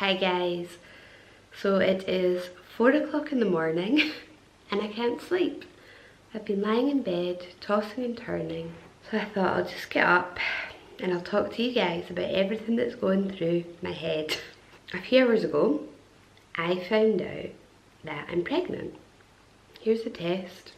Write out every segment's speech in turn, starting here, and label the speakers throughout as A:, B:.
A: Hi guys, so it is 4 o'clock in the morning and I can't sleep. I've been lying in bed, tossing and turning. So I thought I'll just get up and I'll talk to you guys about everything that's going through my head. A few hours ago, I found out that I'm pregnant. Here's the test.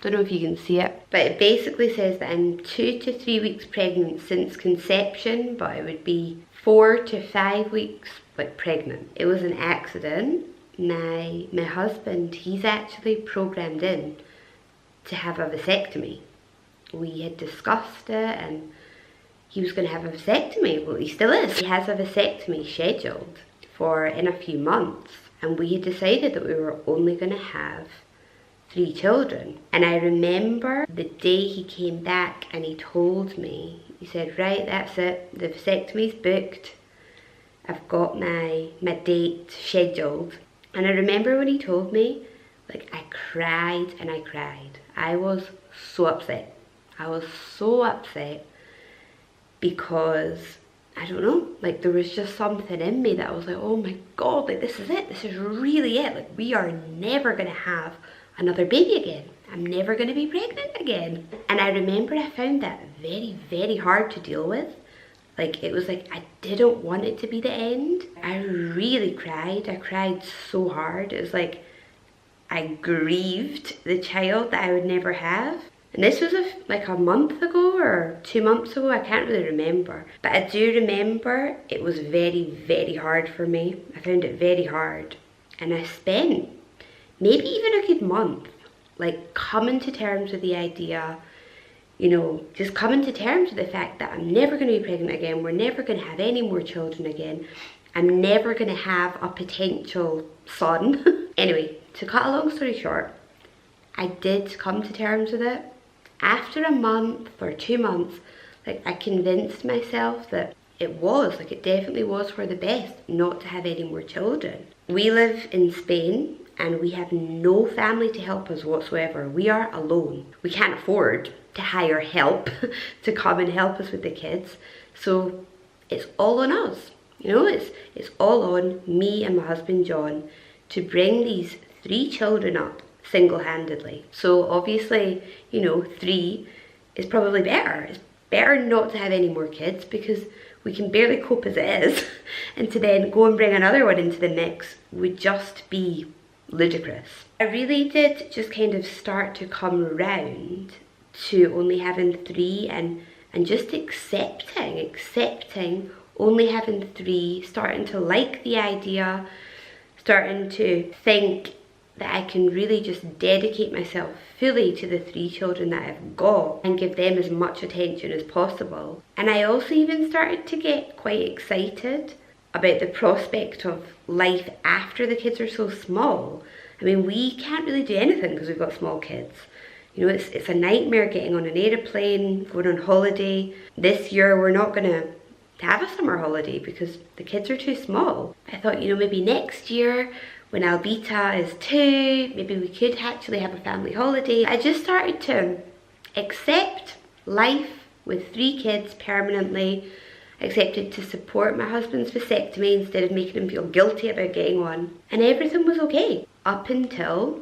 A: Don't know if you can see it, but it basically says that I'm 2 to 3 weeks pregnant since conception, but it would be 4 to 5 weeks pregnant. It was an accident. My husband, he's actually programmed in to have a vasectomy. We had discussed it and he was going to have a vasectomy. Well, he still is. He has a vasectomy scheduled for in a few months, and we had decided that we were only going to have 3 children. And I remember the day he came back and he told me, he said, right, that's it, the vasectomy's booked. I've got my date scheduled. And I remember when he told me, like, I cried and I cried. I was so upset. I was so upset because, I don't know, like there was just something in me that I was like, oh my God, like this is it. This is really it. Like we are never going to have another baby again. I'm never going to be pregnant again. And I remember I found that very, very hard to deal with. Like it was like I didn't want it to be the end. I really cried. I cried so hard. It was like I grieved the child that I would never have. And this was like a month ago or 2 months ago. I can't really remember. But I do remember it was very, very hard for me. I found it very hard. And I spent maybe even a good month like coming to terms with the idea, you know, just coming to terms with the fact that I'm never going to be pregnant again. We're never going to have any more children again. I'm never going to have a potential son. Anyway, to cut a long story short, I did come to terms with it. After a month or 2 months, like I convinced myself that it definitely was for the best not to have any more children. We live in Spain and we have no family to help us whatsoever. We are alone. We can't afford to hire help to come and help us with the kids. So it's all on us. You know, it's all on me and my husband John to bring these 3 children up single-handedly. So obviously, you know, 3 is probably better. It's better not to have any more kids because we can barely cope as it is. And to then go and bring another one into the mix would just be ludicrous. I really did just kind of start to come around to only having 3 and just accepting only having 3, starting to like the idea, starting to think that I can really just dedicate myself fully to the 3 children that I've got and give them as much attention as possible. And I also even started to get quite excited about the prospect of life after the kids are so small. I mean, we can't really do anything because we've got small kids. You know, it's a nightmare getting on an aeroplane, going on holiday. This year we're not gonna have a summer holiday because the kids are too small. I thought, you know, maybe next year when Albita is 2, maybe we could actually have a family holiday. I just started to accept life with 3 kids permanently. I accepted to support my husband's vasectomy instead of making him feel guilty about getting one. And everything was okay up until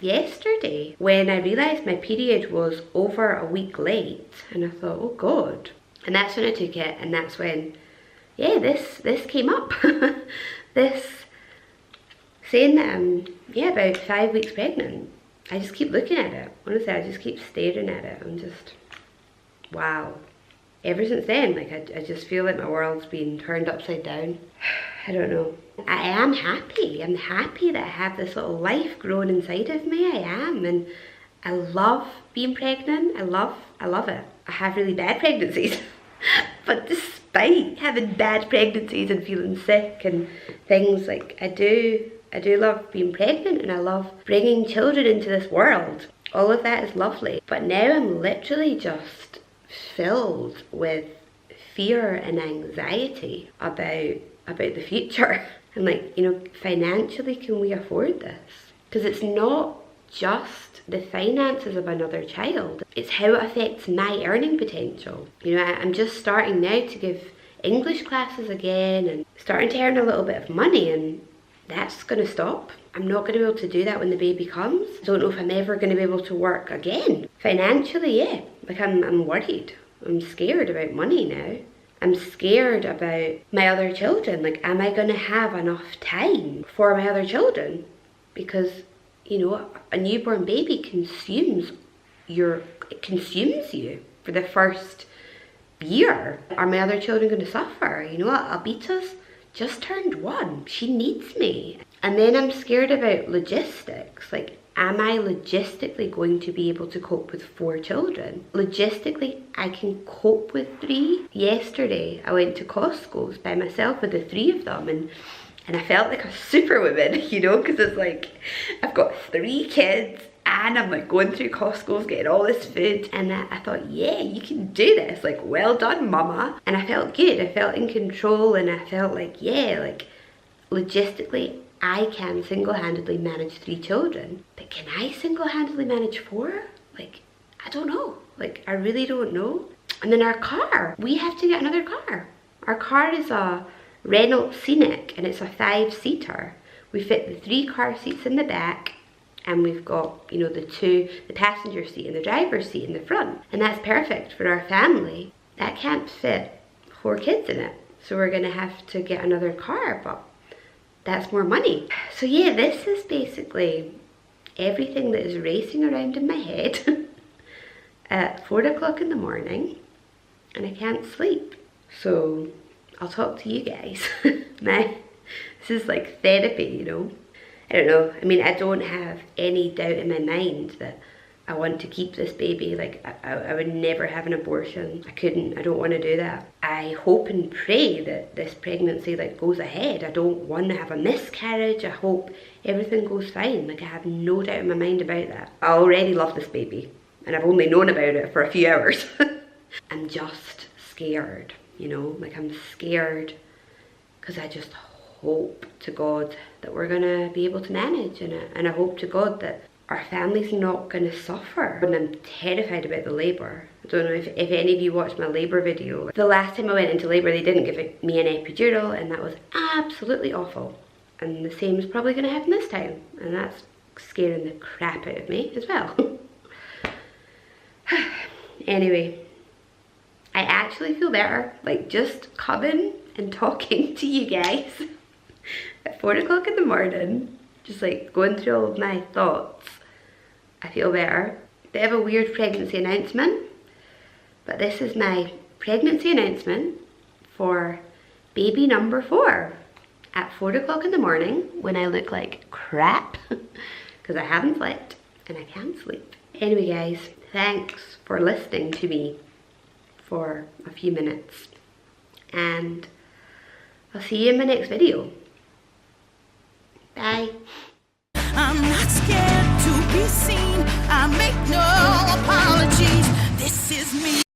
A: yesterday when I realised my period was over a week late. And I thought, oh God. And that's when I took it, and that's when, yeah, this came up. This saying that I'm, about 5 weeks pregnant. I just keep looking at it. Honestly, I just keep staring at it. I'm just, wow. Ever since then, like, I just feel like my world's been turned upside down. I don't know. I am happy. I'm happy that I have this little life growing inside of me. I am. And I love being pregnant. I love it. I have really bad pregnancies. But despite having bad pregnancies and feeling sick and things, like, I do love being pregnant and I love bringing children into this world. All of that is lovely. But now I'm literally just filled with fear and anxiety about the future. And like, you know, financially, can we afford this? Because it's not just the finances of another child. It's how it affects my earning potential. You know, I'm just starting now to give English classes again and starting to earn a little bit of money, and that's going to stop. I'm not going to be able to do that when the baby comes. I don't know if I'm ever going to be able to work again. Financially, yeah. Like I'm worried. I'm scared about money now. I'm scared about my other children. Like, am I going to have enough time for my other children? Because, you know, a newborn baby consumes you for the first year. Are my other children going to suffer? You know what? Albita's just turned 1. She needs me. And then I'm scared about logistics. Like, am I logistically going to be able to cope with 4 children? Logistically, I can cope with 3. Yesterday, I went to Costco's by myself with the 3 of them, and I felt like a superwoman, you know, because it's like, I've got 3 kids, and I'm like going through Costco's getting all this food, and I thought, yeah, you can do this, like, well done, mama. And I felt good, I felt in control, and I felt like, yeah, like, logistically, I can single-handedly manage 3 children, but can I single-handedly manage 4? Like, I don't know. Like, I really don't know. And then our car, we have to get another car. Our car is a Renault Scenic, and it's a 5-seater. We fit the 3 car seats in the back, and we've got, you know, the passenger seat and the driver's seat in the front. And that's perfect for our family. That can't fit 4 kids in it. So we're gonna have to get another car, but that's more money. So yeah, this is basically everything that is racing around in my head at 4 o'clock in the morning, and I can't sleep. So I'll talk to you guys. This is like therapy, you know. I don't know. I mean, I don't have any doubt in my mind that I want to keep this baby. Like, I would never have an abortion. I couldn't. I don't want to do that. I hope and pray that this pregnancy, like, goes ahead. I don't want to have a miscarriage. I hope everything goes fine. Like, I have no doubt in my mind about that. I already love this baby, and I've only known about it for a few hours. I'm just scared, you know. Like, I'm scared because I just hope to God that we're gonna be able to manage, and I hope to God that our family's not gonna suffer. And I'm terrified about the labour. I don't know if any of you watched my labour video. The last time I went into labour, they didn't give me an epidural, and that was absolutely awful. And the same is probably gonna happen this time, and that's scaring the crap out of me as well. Anyway, I actually feel better, like, just coming and talking to you guys at 4 o'clock in the morning, just like going through all of my thoughts. I feel better. Bit of a weird pregnancy announcement, but this is my pregnancy announcement for baby number 4 at 4 o'clock in the morning, when I look like crap because I haven't slept and I can't sleep. Anyway guys, thanks for listening to me for a few minutes, and I'll see you in my next video. Bye. I'm not scared.